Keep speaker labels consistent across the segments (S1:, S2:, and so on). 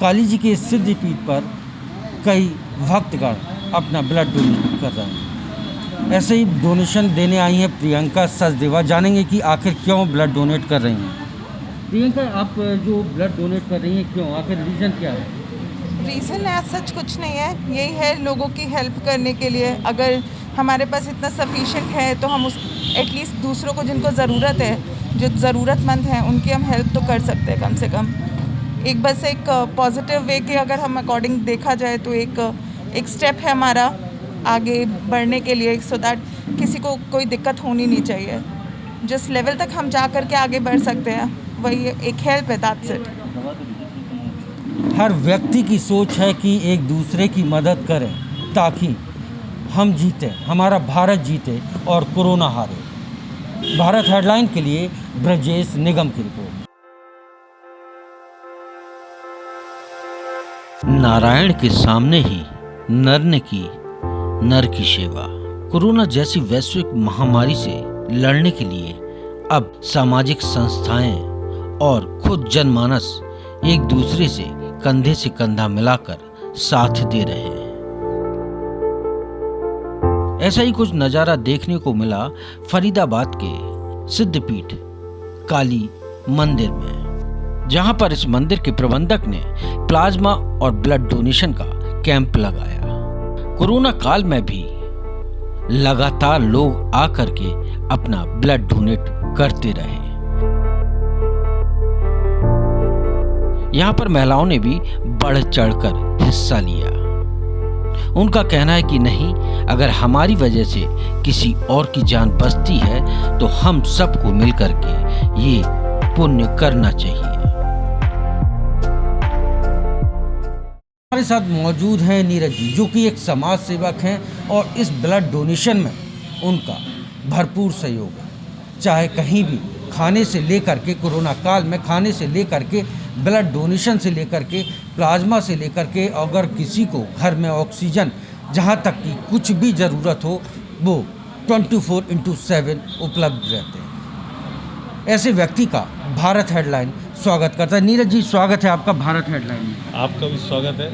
S1: काली जी के सिद्धपीठ पर कई भक्तगण अपना ब्लड डोनेट कर रहे हैं। ऐसे ही डोनेशन देने आई हैं प्रियंका सचदेवा। जानेंगे कि आखिर क्यों ब्लड डोनेट कर रही हैं। प्रियंका, आप जो ब्लड डोनेट कर रही हैं, क्यों, आखिर रीज़न क्या है?
S2: रीज़न है सच कुछ नहीं है, यही है लोगों की हेल्प करने के लिए। अगर हमारे पास इतना सफिशिएंट है तो हम उस एटलीस्ट दूसरों को जिनको ज़रूरत है, जो ज़रूरतमंद हैं, उनकी हम हेल्प तो कर सकते हैं कम से कम। एक बस एक पॉजिटिव वे के अगर हम अकॉर्डिंग देखा जाए तो एक स्टेप है हमारा आगे बढ़ने के लिए, सो दैट किसी को कोई दिक्कत होनी नहीं चाहिए। जिस लेवल तक हम जा कर के आगे बढ़ सकते हैं वही एक हेल्प है, दैट्स इट।
S1: हर व्यक्ति की सोच है कि एक दूसरे की मदद करें ताकि हम जीते, हमारा भारत जीते और कोरोना हारे। भारत हेडलाइन के लिए ब्रजेश निगम की रिपोर्ट। नारायण के सामने ही नर ने की नर की सेवा। कोरोना जैसी वैश्विक महामारी से लड़ने के लिए अब सामाजिक संस्थाएं और खुद जनमानस एक दूसरे से कंधे से कंधा मिलाकर साथ दे रहे हैं। ऐसा ही कुछ नजारा देखने को मिला फरीदाबाद के सिद्धपीठ काली मंदिर में, जहां पर इस मंदिर के प्रबंधक ने प्लाज्मा और ब्लड डोनेशन का कैंप लगाया। कोरोना काल में भी लगातार लोग आकर के अपना ब्लड डोनेट करते रहे। यहाँ पर महिलाओं ने भी बढ़ चढ़कर हिस्सा लिया। उनका कहना है कि नहीं, अगर हमारी वजह से किसी और की जान बचती है तो हम सबको मिलकर के ये पुण्य करना चाहिए। हमारे साथ मौजूद हैं नीरज जी, जो कि एक समाज सेवक हैं और इस ब्लड डोनेशन में उनका भरपूर सहयोग है। चाहे कहीं भी खाने से लेकर के, कोरोना काल में खाने से लेकर के, ब्लड डोनेशन से लेकर के, प्लाज्मा से लेकर के, अगर किसी को घर में ऑक्सीजन, जहाँ तक कि कुछ भी ज़रूरत हो, वो 24/7 उपलब्ध रहते हैं। ऐसे व्यक्ति का भारत हेडलाइन स्वागत करता है। नीरज जी, स्वागत है आपका भारत हेडलाइन में।
S3: आपका भी स्वागत है।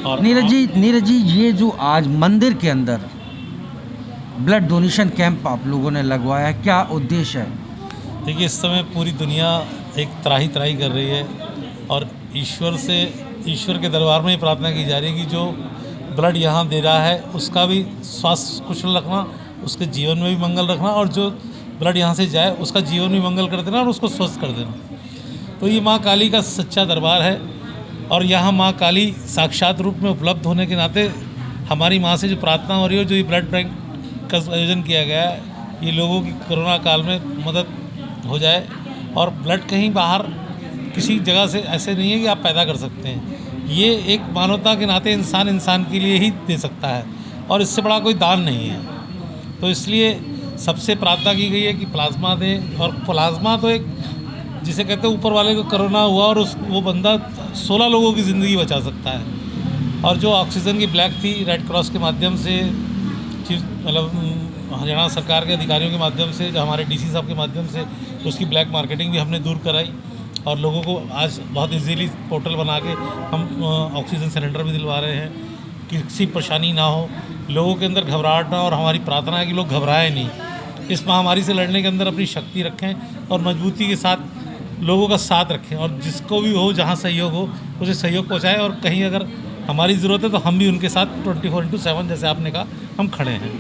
S3: और
S1: नीरज जी, ये जो आज मंदिर के अंदर ब्लड डोनेशन कैंप आप लोगों ने लगवाया है, क्या उद्देश्य है?
S3: देखिए, इस समय पूरी दुनिया एक त्राही त्राही कर रही है और ईश्वर के दरबार में ही प्रार्थना की जा रही है कि जो ब्लड यहाँ दे रहा है उसका भी स्वास्थ्य कुशल रखना, उसके जीवन में भी मंगल रखना, और जो ब्लड यहाँ से जाए उसका जीवन भी मंगल कर देना और उसको स्वस्थ कर देना। तो ये माँ काली का सच्चा दरबार है और यहाँ माँ काली साक्षात रूप में उपलब्ध होने के नाते हमारी माँ से जो प्रार्थना हो रही है, जो ये ब्लड बैंक का आयोजन किया गया है, ये लोगों की कोरोना काल में मदद हो जाए। और ब्लड कहीं बाहर किसी जगह से ऐसे नहीं है कि आप पैदा कर सकते हैं। ये एक मानवता के नाते इंसान के लिए ही दे सकता है और इससे बड़ा कोई दान नहीं है। तो इसलिए सबसे प्रार्थना की गई है कि प्लाज्मा दें। और प्लाज्मा तो एक, जिसे कहते हैं, ऊपर वाले को कोरोना हुआ और वो बंदा 16 लोगों की ज़िंदगी बचा सकता है। और जो ऑक्सीजन की ब्लैक थी, रेड क्रॉस के माध्यम से, हरियाणा सरकार के अधिकारियों के माध्यम से, जो हमारे डीसी साहब के माध्यम से, उसकी ब्लैक मार्केटिंग भी हमने दूर कराई और लोगों को आज बहुत इजीली पोर्टल बना के हम ऑक्सीजन सिलेंडर भी दिलवा रहे हैं। किसी परेशानी ना हो, लोगों के अंदर घबराहट ना हो, और हमारी प्रार्थना है कि लोग घबराएं नहीं, इस महामारी से लड़ने के अंदर अपनी शक्ति रखें और मजबूती के साथ लोगों का साथ रखें, और जिसको भी हो, जहाँ सहयोग हो, उसे सहयोग पहुँचाएँ। और कहीं अगर हमारी ज़रूरत है तो हम भी उनके साथ 24/7, जैसे आपने कहा, हम खड़े हैं।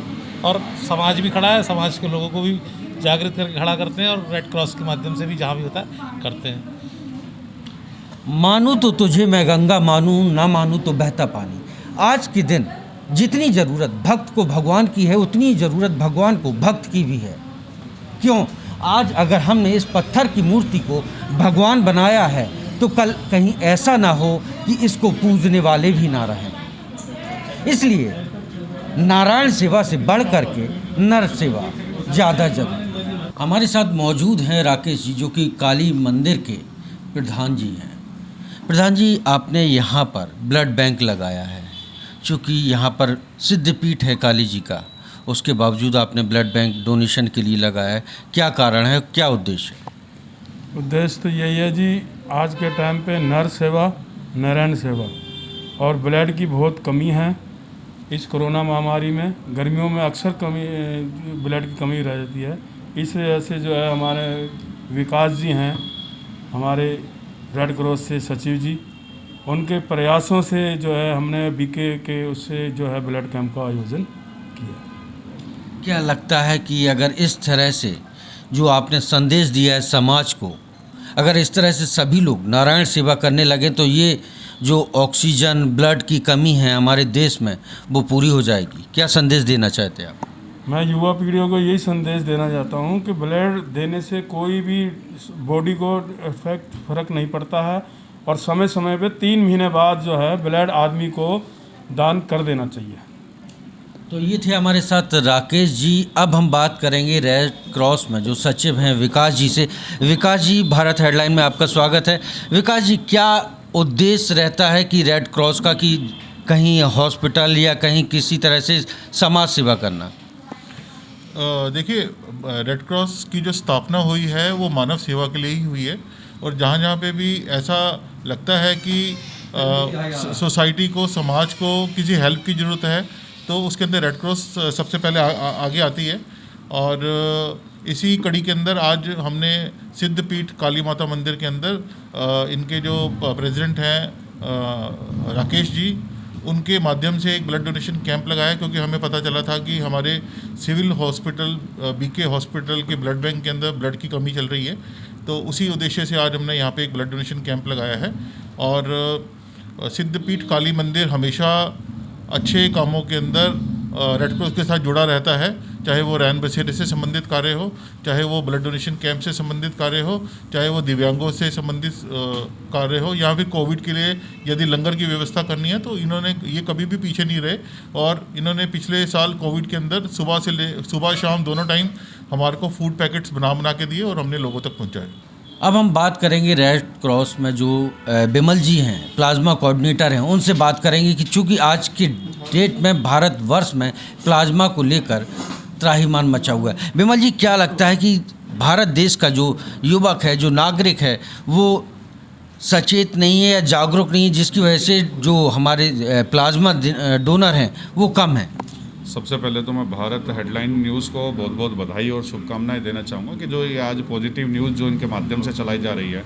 S3: और समाज भी खड़ा है, समाज के लोगों को भी जागृत करके खड़ा करते हैं और रेड क्रॉस के माध्यम से भी जहाँ भी होता है करते हैं।
S1: मानूं तो तुझे मैं गंगा मानूं, ना मानूं तो बहता पानी। आज के दिन जितनी ज़रूरत भक्त को भगवान की है, उतनी ज़रूरत भगवान को भक्त की भी है। क्यों? आज अगर हमने इस पत्थर की मूर्ति को भगवान बनाया है तो कल कहीं ऐसा ना हो कि इसको पूजने वाले भी ना रहें। इसलिए नारायण सेवा से बढ़ कर के नर सेवा ज़्यादा जरूरी। हमारे साथ मौजूद हैं राकेश जी, जो कि काली मंदिर के प्रधान जी हैं। प्रधान जी, आपने यहाँ पर ब्लड बैंक लगाया है, चूँकि यहाँ पर सिद्धपीठ है काली जी का, उसके बावजूद आपने ब्लड बैंक डोनेशन के लिए लगाया है। क्या कारण है, क्या उद्देश्य है?
S4: उद्देश्य तो यही है जी, आज के टाइम पे नर सेवा नारायण सेवा। और ब्लड की बहुत कमी है इस कोरोना महामारी में। गर्मियों में अक्सर ब्लड की कमी रह जाती है। इस वजह से जो है हमारे विकास जी हैं, हमारे रेड क्रॉस से सचिव जी, उनके प्रयासों से जो है हमने बीके के उससे जो है ब्लड कैंप का आयोजन किया।
S1: क्या लगता है कि अगर इस तरह से जो आपने संदेश दिया है समाज को, अगर इस तरह से सभी लोग नारायण सेवा करने लगे तो ये जो ऑक्सीजन ब्लड की कमी है हमारे देश में वो पूरी हो जाएगी? क्या संदेश देना चाहते हैं आप?
S4: मैं युवा पीढ़ियों को यही संदेश देना चाहता हूँ कि ब्लड देने से कोई भी बॉडी को फ़र्क नहीं पड़ता है, और समय समय पे 3 महीने बाद जो है ब्लड आदमी को दान कर देना चाहिए।
S1: तो ये थे हमारे साथ राकेश जी। अब हम बात करेंगे रेड क्रॉस में जो सचिव हैं विकास जी से। विकास जी, भारत हेडलाइन में आपका स्वागत है। विकास जी, क्या उद्देश्य रहता है कि रेड क्रॉस का, कि कहीं हॉस्पिटल या कहीं किसी तरह से समाज सेवा करना?
S5: देखिए, रेड क्रॉस की जो स्थापना हुई है वो मानव सेवा के लिए ही हुई है, और जहाँ जहाँ पे भी ऐसा लगता है कि सोसाइटी को, समाज को किसी हेल्प की ज़रूरत है तो उसके अंदर रेड क्रॉस सबसे पहले आगे आती है। और इसी कड़ी के अंदर आज हमने सिद्धपीठ काली माता मंदिर के अंदर इनके जो प्रेसिडेंट हैं राकेश जी, उनके माध्यम से एक ब्लड डोनेशन कैंप लगाया, क्योंकि हमें पता चला था कि हमारे सिविल हॉस्पिटल बीके हॉस्पिटल के ब्लड बैंक के अंदर ब्लड की कमी चल रही है। तो उसी उद्देश्य से आज हमने यहाँ पे एक ब्लड डोनेशन कैंप लगाया है। और सिद्धपीठ काली मंदिर हमेशा अच्छे कामों के अंदर रेड क्रॉस के साथ जुड़ा रहता है, चाहे वो रैन बसेरे से संबंधित कार्य हो, चाहे वो ब्लड डोनेशन कैंप से संबंधित कार्य हो, चाहे वो दिव्यांगों से संबंधित कार्य हो, या फिर कोविड के लिए यदि लंगर की व्यवस्था करनी है तो इन्होंने ये कभी भी पीछे नहीं रहे। और इन्होंने पिछले साल कोविड के अंदर सुबह शाम दोनों टाइम हमारे को फूड पैकेट्स बना के दिए और हमने लोगों तक पहुँचाए।
S1: अब हम बात करेंगे रेड क्रॉस में जो बिमल जी हैं, प्लाज्मा कोऑर्डिनेटर हैं, उनसे बात करेंगे कि चूँकि आज की डेट में भारतवर्ष में प्लाज्मा को लेकर त्राहिमाम मचा हुआ है। बिमल जी, क्या लगता है कि भारत देश का जो युवक है, जो नागरिक है, वो सचेत नहीं है या जागरूक नहीं है, जिसकी वजह से जो हमारे प्लाज्मा डोनर हैं वो कम है?
S6: सबसे पहले तो मैं भारत हेडलाइन न्यूज़ को बहुत बहुत बधाई और शुभकामनाएं देना चाहूँगा कि जो ये आज पॉजिटिव न्यूज़ जो इनके माध्यम से चलाई जा रही है,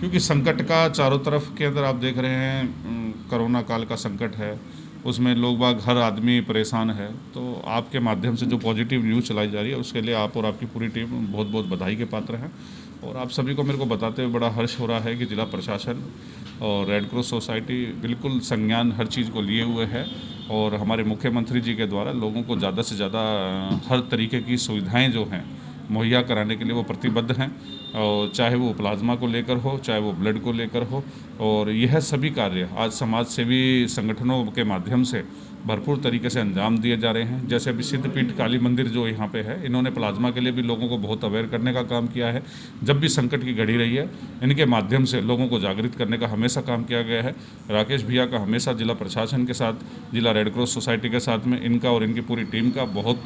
S6: क्योंकि संकट का चारों तरफ के अंदर आप देख रहे हैं, कोरोना काल का संकट है, उसमें लोग बाग हर आदमी परेशान है। तो आपके माध्यम से जो पॉजिटिव न्यूज़ चलाई जा रही है उसके लिए आप और आपकी पूरी टीम बहुत बहुत बधाई के पात्र हैं। और आप सभी को मेरे को बताते हुए बड़ा हर्ष हो रहा है कि जिला प्रशासन और रेड क्रॉस सोसाइटी बिल्कुल संज्ञान हर चीज़ को लिए हुए है, और हमारे मुख्यमंत्री जी के द्वारा लोगों को ज़्यादा से ज़्यादा हर तरीके की सुविधाएं जो हैं मुहैया कराने के लिए वो प्रतिबद्ध हैं, और चाहे वो प्लाज्मा को लेकर हो, चाहे वो ब्लड को लेकर हो। और यह सभी कार्य आज समाज सेवी संगठनों के माध्यम से भरपूर तरीके से अंजाम दिए जा रहे हैं। जैसे अभी सिद्धपीठ काली मंदिर जो यहाँ पे है, इन्होंने प्लाज्मा के लिए भी लोगों को बहुत अवेयर करने का काम किया है। जब भी संकट की घड़ी रही है, इनके माध्यम से लोगों को जागृत करने का हमेशा काम किया गया है। राकेश भैया का हमेशा जिला प्रशासन के साथ, जिला रेड क्रॉस सोसाइटी के साथ में इनका और इनकी पूरी टीम का बहुत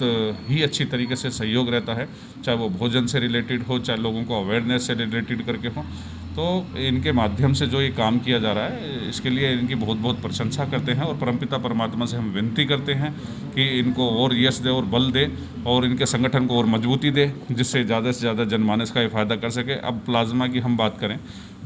S6: ही अच्छी तरीके से सहयोग रहता है, चाहे वो भोजन से रिलेटेड हो, चाहे लोगों को अवेयरनेस से रिलेटेड करके हो। तो इनके माध्यम से जो ये काम किया जा रहा है, इसके लिए इनकी बहुत बहुत प्रशंसा करते हैं, और परमपिता परमात्मा से हम विनती करते हैं कि इनको और यश दे और बल दे, और इनके संगठन को और मजबूती दे, जिससे ज़्यादा से ज़्यादा जनमानस का ये फ़ायदा कर सके। अब प्लाज्मा की हम बात करें,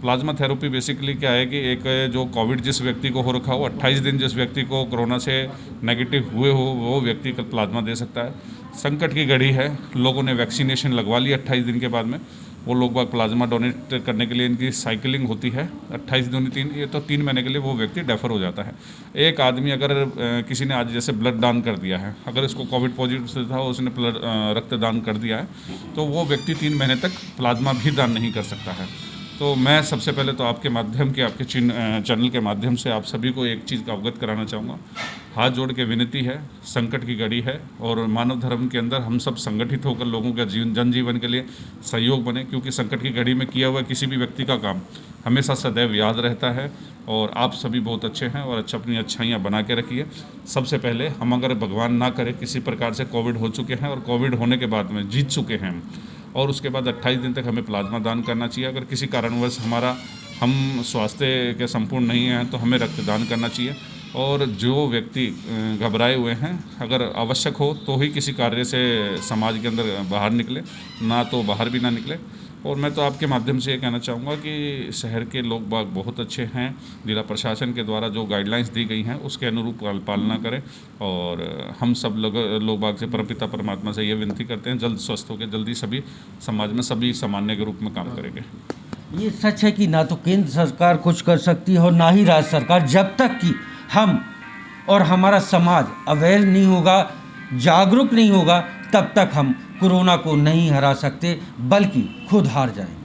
S6: प्लाज्मा थेरेपी बेसिकली क्या है कि एक जो कोविड जिस व्यक्ति को हो रखा हो, 28 दिन जिस व्यक्ति को कोरोना से नेगेटिव हुए हो, वो व्यक्ति का प्लाज्मा दे सकता है। संकट की घड़ी है, लोगों ने वैक्सीनेशन लगवा ली 28 दिन के बाद में, वो लोग बाग प्लाज्मा डोनेट करने के लिए इनकी साइकिलिंग होती है 28 दूनी 3, ये तो 3 महीने के लिए वो व्यक्ति डेफर हो जाता है। एक आदमी अगर किसी ने आज जैसे ब्लड दान कर दिया है, अगर इसको कोविड पॉजिटिव से था, उसने रक्तदान कर दिया है, तो वो व्यक्ति 3 महीने तक प्लाज्मा भी दान नहीं कर सकता है। तो मैं सबसे पहले तो आपके माध्यम के, आपके चैनल के माध्यम से आप सभी को एक चीज़ का अवगत कराना चाहूँगा। हाथ जोड़ के विनती है, संकट की घड़ी है और मानव धर्म के अंदर हम सब संगठित होकर लोगों के जनजीवन के लिए सहयोग बने, क्योंकि संकट की घड़ी में किया हुआ किसी भी व्यक्ति का काम हमेशा सदैव याद रहता है। और आप सभी बहुत अच्छे हैं और अपनी अच्छाइयाँ बना के रखिए। सबसे पहले हम अगर भगवान ना करे किसी प्रकार से कोविड हो चुके हैं और कोविड होने के बाद में जीत चुके हैं, और उसके बाद 28 दिन तक हमें प्लाज्मा दान करना चाहिए। अगर किसी कारणवश हमारा हम स्वास्थ्य के संपूर्ण नहीं हैं तो हमें रक्तदान करना चाहिए। और जो व्यक्ति घबराए हुए हैं, अगर आवश्यक हो तो ही किसी कार्य से समाज के अंदर बाहर निकले, ना तो बाहर भी ना निकले। और मैं तो आपके माध्यम से ये कहना चाहूँगा कि शहर के लोग बाग बहुत अच्छे हैं, जिला प्रशासन के द्वारा जो गाइडलाइंस दी गई हैं उसके अनुरूप पालना करें। और हम सब लोग बाग से परमपिता परमात्मा से ये विनती करते हैं जल्द स्वस्थ होकर जल्दी सभी समाज में सभी सामान्य के रूप में काम करेंगे।
S1: ये सच है कि ना तो केंद्र सरकार कुछ कर सकती है और ना ही राज्य सरकार, जब तक कि हम और हमारा समाज अवेयर नहीं होगा, जागरूक नहीं होगा, तब तक हम कोरोना को नहीं हरा सकते, बल्कि खुद हार जाएंगे।